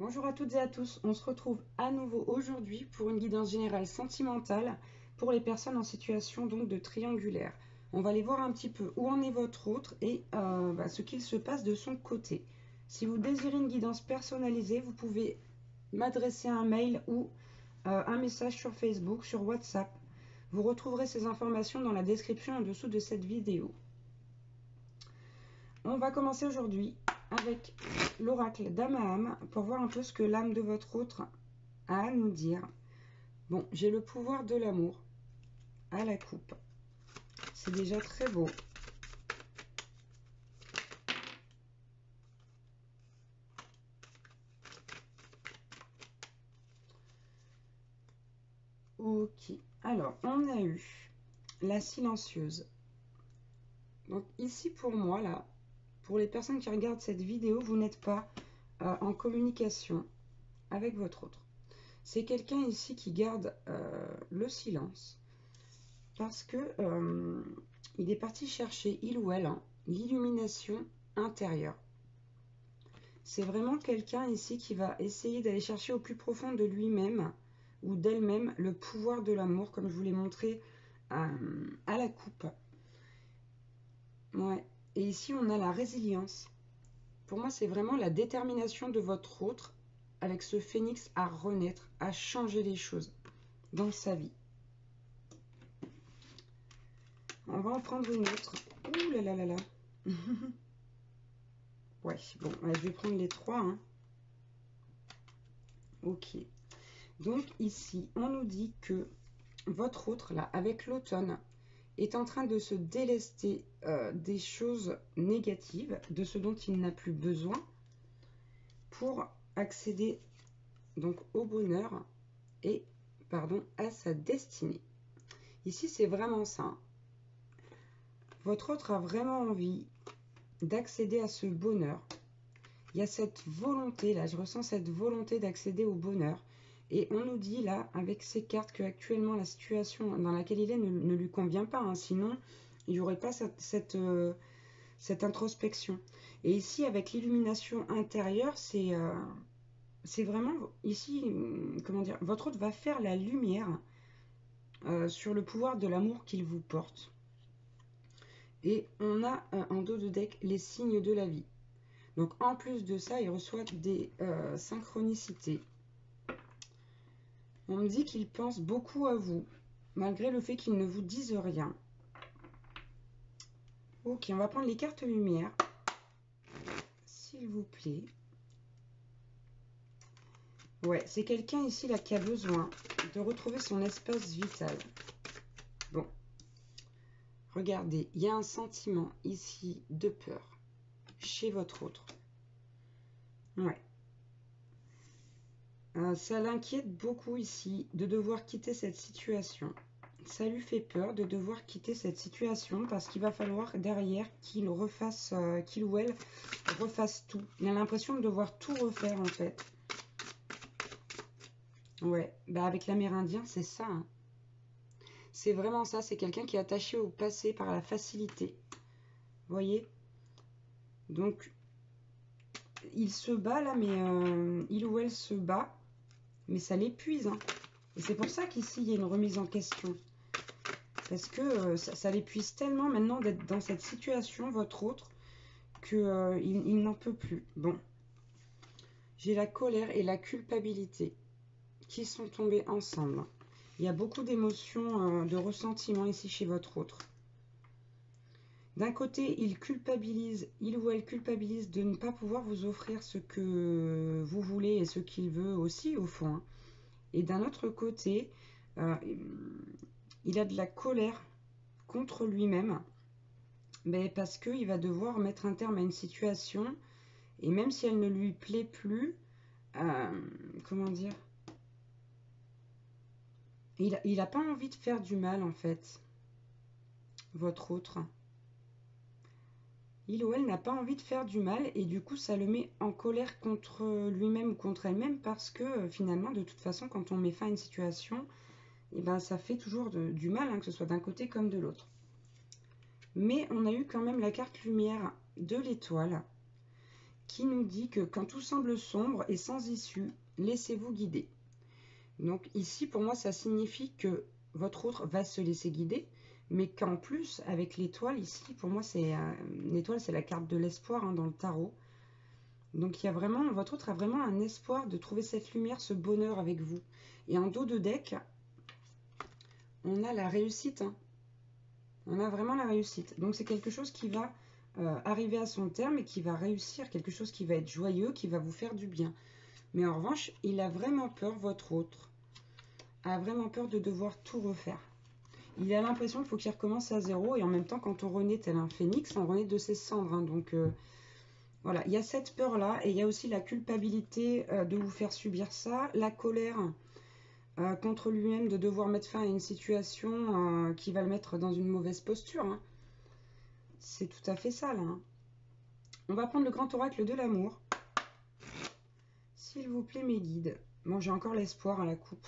Bonjour à toutes et à tous, on se retrouve à nouveau aujourd'hui pour une guidance générale sentimentale pour les personnes en situation donc de triangulaire. On va aller voir un petit peu où en est votre autre et ce qu'il se passe de son côté. Si vous désirez une guidance personnalisée, vous pouvez m'adresser un mail ou un message sur Facebook, sur WhatsApp. Vous retrouverez ces informations dans la description en dessous de cette vidéo. On va commencer aujourd'hui avec l'oracle d'Amaham pour voir un peu ce que l'âme de votre autre a à nous dire. Bon, j'ai le pouvoir de l'amour à la coupe. C'est déjà très beau. Ok, alors on a eu la silencieuse. Donc ici pour moi, là, pour les personnes qui regardent cette vidéo, vous n'êtes pas en communication avec votre autre. C'est quelqu'un ici qui garde le silence parce que il est parti chercher, il ou elle, l'illumination intérieure. C'est vraiment quelqu'un ici qui va essayer d'aller chercher au plus profond de lui-même ou d'elle-même le pouvoir de l'amour, comme je vous l'ai montré à la coupe. Ouais. Et ici, on a la résilience. Pour moi, c'est vraiment la détermination de votre autre avec ce phénix à renaître, à changer les choses dans sa vie. On va en prendre une autre. Ouh là là là là. Ouais, bon, je vais prendre les trois. Hein. Ok. Donc ici, on nous dit que votre autre, là, avec l'automne, est en train de se délester des choses négatives, de ce dont il n'a plus besoin, pour accéder donc au bonheur et, pardon, à sa destinée. Ici, c'est vraiment ça. Votre autre a vraiment envie d'accéder à ce bonheur. Il y a cette volonté, là, je ressens cette volonté d'accéder au bonheur. Et on nous dit, là, avec ces cartes, qu'actuellement, la situation dans laquelle il est ne lui convient pas. Hein, sinon, il n'y aurait pas cette introspection. Et ici, avec l'illumination intérieure, c'est vraiment, ici, comment dire, votre autre va faire la lumière sur le pouvoir de l'amour qu'il vous porte. Et on a en dos de deck les signes de la vie. Donc en plus de ça, il reçoit des synchronicités. On me dit qu'il pense beaucoup à vous, malgré le fait qu'il ne vous dise rien. Ok, on va prendre les cartes lumière, s'il vous plaît. Ouais, c'est quelqu'un ici là qui a besoin de retrouver son espace vital. Bon, regardez, il y a un sentiment ici de peur chez votre autre. Ouais. Ça l'inquiète beaucoup ici de devoir quitter cette situation. Ça lui fait peur de devoir quitter cette situation parce qu'il va falloir derrière qu'il refasse, qu'il ou elle refasse tout. Il a l'impression de devoir tout refaire en fait. Ouais, bah avec l'Amérindien, c'est ça. Hein. C'est vraiment ça, c'est quelqu'un qui est attaché au passé par la facilité. Vous voyez? Donc, il se bat là, mais il ou elle se bat, mais ça l'épuise. Hein. Et c'est pour ça qu'ici, il y a une remise en question. Parce que ça l'épuise tellement maintenant d'être dans cette situation, votre autre, qu'il il n'en peut plus. Bon. J'ai la colère et la culpabilité qui sont tombées ensemble. Il y a beaucoup d'émotions, de ressentiments ici chez votre autre. D'un côté, il ou elle culpabilise de ne pas pouvoir vous offrir ce que vous voulez et ce qu'il veut aussi, au fond. Hein. Et d'un autre côté, il a de la colère contre lui-même, mais parce qu'il va devoir mettre un terme à une situation, et même si elle ne lui plaît plus, comment dire, il n'a pas envie de faire du mal, en fait, votre autre. Il ou elle n'a pas envie de faire du mal et du coup ça le met en colère contre lui-même ou contre elle-même parce que finalement de toute façon quand on met fin à une situation, et ben, ça fait toujours du mal, hein, que ce soit d'un côté comme de l'autre. Mais on a eu quand même la carte lumière de l'étoile qui nous dit que quand tout semble sombre et sans issue, laissez-vous guider. Donc ici, pour moi, ça signifie que votre autre va se laisser guider, mais qu'en plus, avec l'étoile, ici, pour moi, c'est l'étoile, c'est la carte de l'espoir dans le tarot. Donc il y a vraiment, votre autre a vraiment un espoir de trouver cette lumière, ce bonheur avec vous. Et en dos de deck, on a la réussite. On a vraiment la réussite. Donc c'est quelque chose qui va arriver à son terme et qui va réussir, quelque chose qui va être joyeux, qui va vous faire du bien. Mais en revanche, il a vraiment peur, votre autre a vraiment peur de devoir tout refaire. Il a l'impression qu'il faut qu'il recommence à zéro, et en même temps, quand on renaît tel un phénix, on renaît de ses cendres. Donc voilà, il y a cette peur-là, et il y a aussi la culpabilité de vous faire subir ça, la colère contre lui-même de devoir mettre fin à une situation qui va le mettre dans une mauvaise posture. C'est tout à fait ça, là. On va prendre le grand oracle de l'amour. S'il vous plaît, mes guides. Bon, j'ai encore l'espoir à la coupe.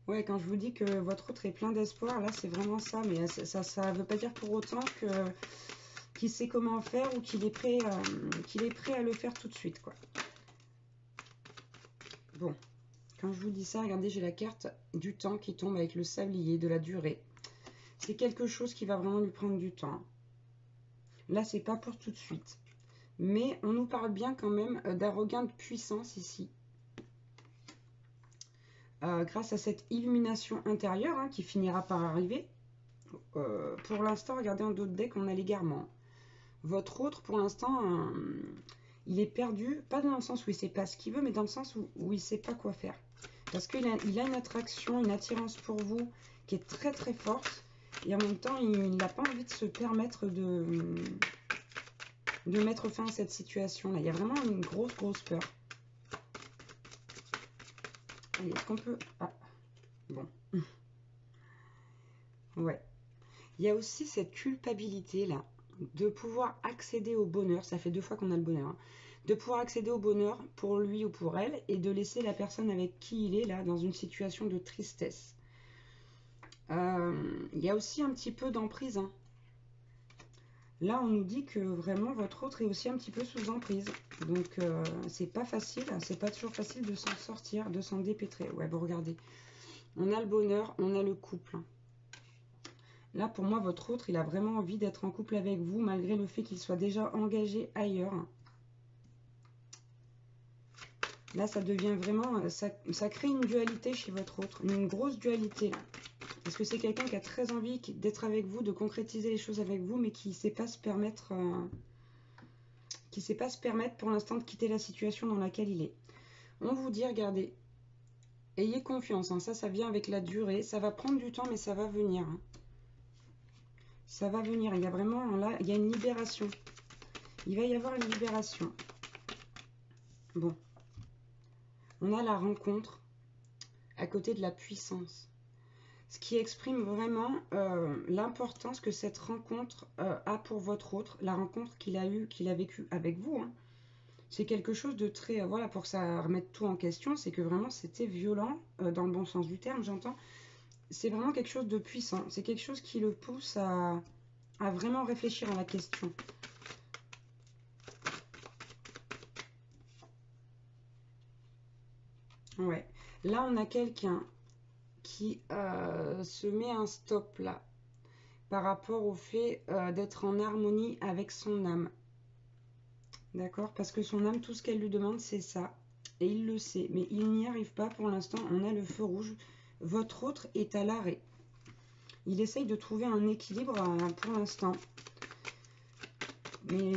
Ouais, quand je vous dis que votre autre est plein d'espoir, là, c'est vraiment ça. Mais ça veut pas dire pour autant qu'il sait comment faire ou qu'il est prêt à le faire tout de suite, quoi. Bon, quand je vous dis ça, regardez, j'ai la carte du temps qui tombe avec le sablier, de la durée. C'est quelque chose qui va vraiment lui prendre du temps. Là, c'est pas pour tout de suite. Mais on nous parle bien quand même d'un regain de puissance ici. Grâce à cette illumination intérieure qui finira par arriver. Pour l'instant, regardez en dos de deck, on a l'égarement. Votre autre, pour l'instant, il est perdu, pas dans le sens où il ne sait pas ce qu'il veut, mais dans le sens où il ne sait pas quoi faire. Parce qu'il a une attraction, une attirance pour vous qui est très très forte. Et en même temps, il n'a pas envie de se permettre de mettre fin à cette situation-là. Il y a vraiment une grosse peur. Allez, est-ce qu'on peut... Ah, bon. Ouais. Il y a aussi cette culpabilité-là de pouvoir accéder au bonheur. Ça fait 2 fois qu'on a le bonheur. De pouvoir accéder au bonheur pour lui ou pour elle et de laisser la personne avec qui il est là dans une situation de tristesse. Il y a aussi un petit peu d'emprise. Là, on nous dit que vraiment votre autre est aussi un petit peu sous emprise. Donc, c'est pas facile. C'est pas toujours facile de s'en sortir, de s'en dépêtrer. Ouais, bon, regardez. On a le bonheur, on a le couple. Là, pour moi, votre autre, il a vraiment envie d'être en couple avec vous, malgré le fait qu'il soit déjà engagé ailleurs. Là, ça devient vraiment... Ça crée une dualité chez votre autre. Une grosse dualité, là. Parce que c'est quelqu'un qui a très envie d'être avec vous, de concrétiser les choses avec vous, mais qui ne sait pas se permettre... pour l'instant de quitter la situation dans laquelle il est. On vous dit, regardez, ayez confiance. Ça vient avec la durée. Ça va prendre du temps, mais ça va venir. Ça va venir. Il y a vraiment... Là, il y a une libération. Il va y avoir une libération. Bon. On a la rencontre à côté de la puissance. Ce qui exprime vraiment l'importance que cette rencontre a pour votre autre. La rencontre qu'il a vécue avec vous. C'est quelque chose de très... voilà, pour que ça remette tout en question, c'est que vraiment c'était violent, dans le bon sens du terme, j'entends. C'est vraiment quelque chose de puissant. C'est quelque chose qui le pousse à vraiment réfléchir à la question. Ouais. Là, on a quelqu'un qui se met un stop là par rapport au fait d'être en harmonie avec son âme. D'accord? Parce que son âme, tout ce qu'elle lui demande, c'est ça. Et il le sait. Mais il n'y arrive pas pour l'instant. On a le feu rouge. Votre autre est à l'arrêt. Il essaye de trouver un équilibre pour l'instant. Mais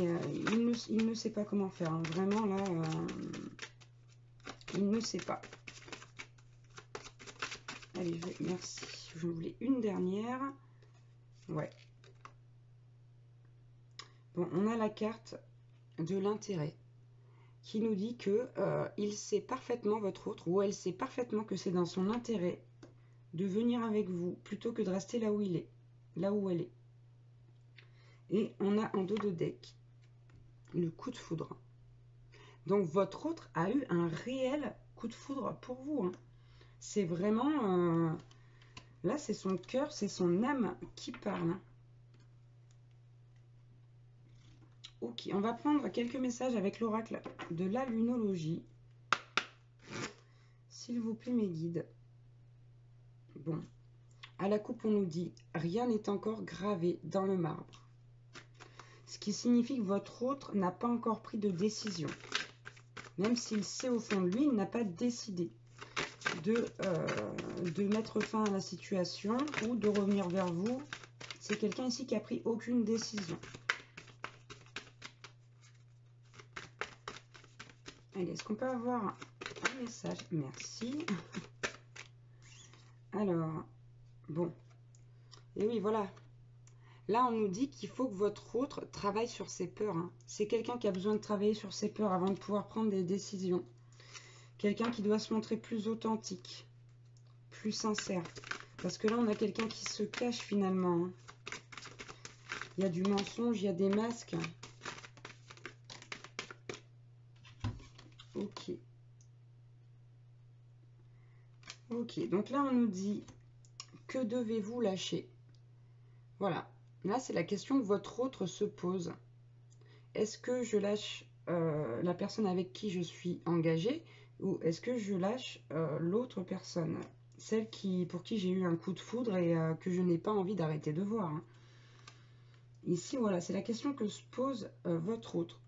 il ne sait pas comment faire. Vraiment, là, il ne sait pas. Allez, merci. Je voulais une dernière. Ouais. Bon, on a la carte de l'intérêt qui nous dit que il sait parfaitement, votre autre, ou elle sait parfaitement que c'est dans son intérêt de venir avec vous plutôt que de rester là où il est, là où elle est. Et on a en dos de deck le coup de foudre. Donc votre autre a eu un réel coup de foudre pour vous. C'est vraiment... là, c'est son cœur, c'est son âme qui parle. Ok, on va prendre quelques messages avec l'oracle de la lunologie. S'il vous plaît, mes guides. Bon, à la coupe, on nous dit « Rien n'est encore gravé dans le marbre ». Ce qui signifie que votre autre n'a pas encore pris de décision. Même s'il sait au fond de lui, il n'a pas décidé de mettre fin à la situation ou de revenir vers vous. C'est quelqu'un ici qui a pris aucune décision. Allez, est-ce qu'on peut avoir un message? Merci. Alors, bon. Et oui, voilà. Là, on nous dit qu'il faut que votre autre travaille sur ses peurs. Hein. C'est quelqu'un qui a besoin de travailler sur ses peurs avant de pouvoir prendre des décisions. Quelqu'un qui doit se montrer plus authentique, plus sincère. Parce que là, on a quelqu'un qui se cache finalement. Hein. Il y a du mensonge, il y a des masques. Ok. Ok, donc là, on nous dit que devez-vous lâcher? Voilà. Là, c'est la question que votre autre se pose. Est-ce que je lâche la personne avec qui je suis engagée ou est-ce que je lâche l'autre personne, celle pour qui j'ai eu un coup de foudre et que je n'ai pas envie d'arrêter de voir. Hein. Ici, voilà, c'est la question que se pose votre autre.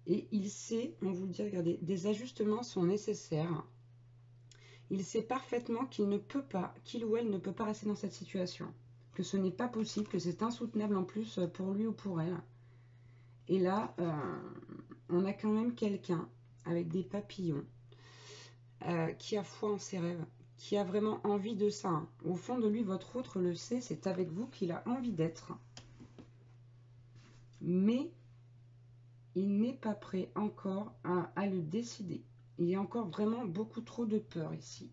Et il sait, on vous dit, regardez, des ajustements sont nécessaires. Il sait parfaitement qu'il ne peut pas, qu'il ou elle ne peut pas rester dans cette situation. Que ce n'est pas possible, que c'est insoutenable en plus pour lui ou pour elle. Et là, on a quand même quelqu'un avec des papillons qui a foi en ses rêves, qui a vraiment envie de ça. Hein. Au fond de lui, votre autre le sait, c'est avec vous qu'il a envie d'être. Mais il n'est pas prêt encore à le décider. Il y a encore vraiment beaucoup trop de peur ici.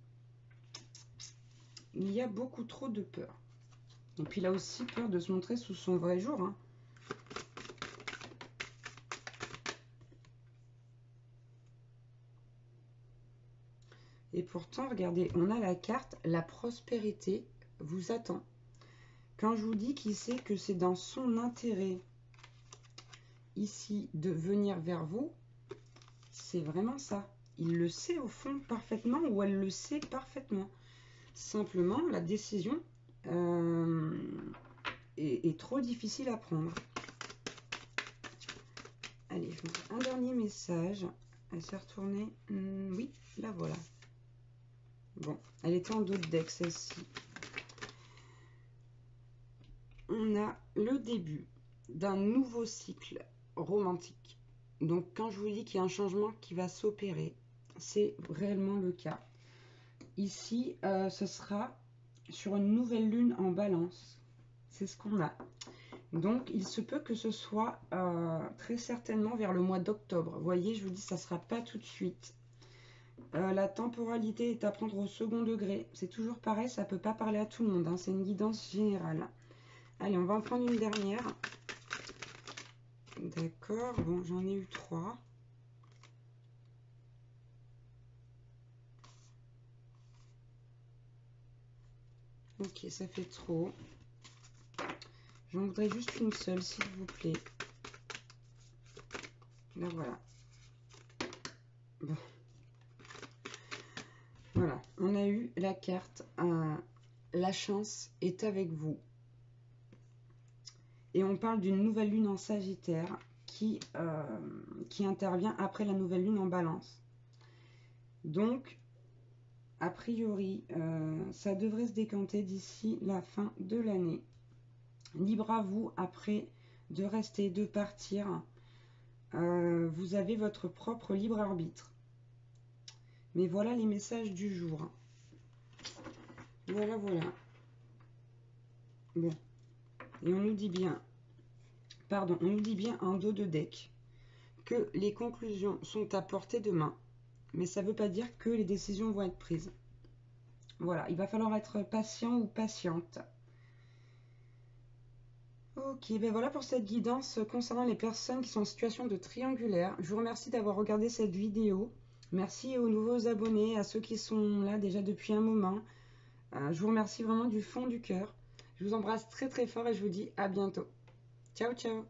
Il y a beaucoup trop de peur. Et puis il a aussi peur de se montrer sous son vrai jour. Hein. Et pourtant, regardez, on a la carte, la prospérité vous attend. Quand je vous dis qu'il sait que c'est dans son intérêt ici de venir vers vous, c'est vraiment ça. Il le sait au fond parfaitement ou elle le sait parfaitement. Simplement, la décision est trop difficile à prendre. Allez, je mets un dernier message. Elle s'est retournée. Oui, la voilà. Bon, elle était en dos de deck, celle-ci. On a le début d'un nouveau cycle romantique. Donc, quand je vous dis qu'il y a un changement qui va s'opérer, c'est réellement le cas. Ici, ce sera sur une nouvelle lune en balance. C'est ce qu'on a. Donc, il se peut que ce soit très certainement vers le mois d'octobre. Vous voyez, je vous dis, ça ne sera pas tout de suite. La temporalité est à prendre au second degré. C'est toujours pareil, ça ne peut pas parler à tout le monde. Hein. C'est une guidance générale. Allez, on va en prendre une dernière. D'accord, bon, j'en ai eu 3. Ok, ça fait trop. J'en voudrais juste une seule, s'il vous plaît. Là, voilà. Bon. Voilà, on a eu la carte. La chance est avec vous. Et on parle d'une nouvelle lune en Sagittaire qui intervient après la nouvelle lune en Balance. Donc, a priori, ça devrait se décanter d'ici la fin de l'année. Libre à vous après de rester, de partir. Vous avez votre propre libre arbitre. Mais voilà les messages du jour. Voilà, voilà. Bon. Et on nous dit bien, pardon, on nous dit bien en dos de deck que les conclusions sont à portée de main. Mais ça ne veut pas dire que les décisions vont être prises. Voilà, il va falloir être patient ou patiente. Ok, ben voilà pour cette guidance concernant les personnes qui sont en situation de triangulaire. Je vous remercie d'avoir regardé cette vidéo. Merci aux nouveaux abonnés, à ceux qui sont là déjà depuis un moment. Je vous remercie vraiment du fond du cœur. Je vous embrasse très très fort et je vous dis à bientôt. Ciao, ciao!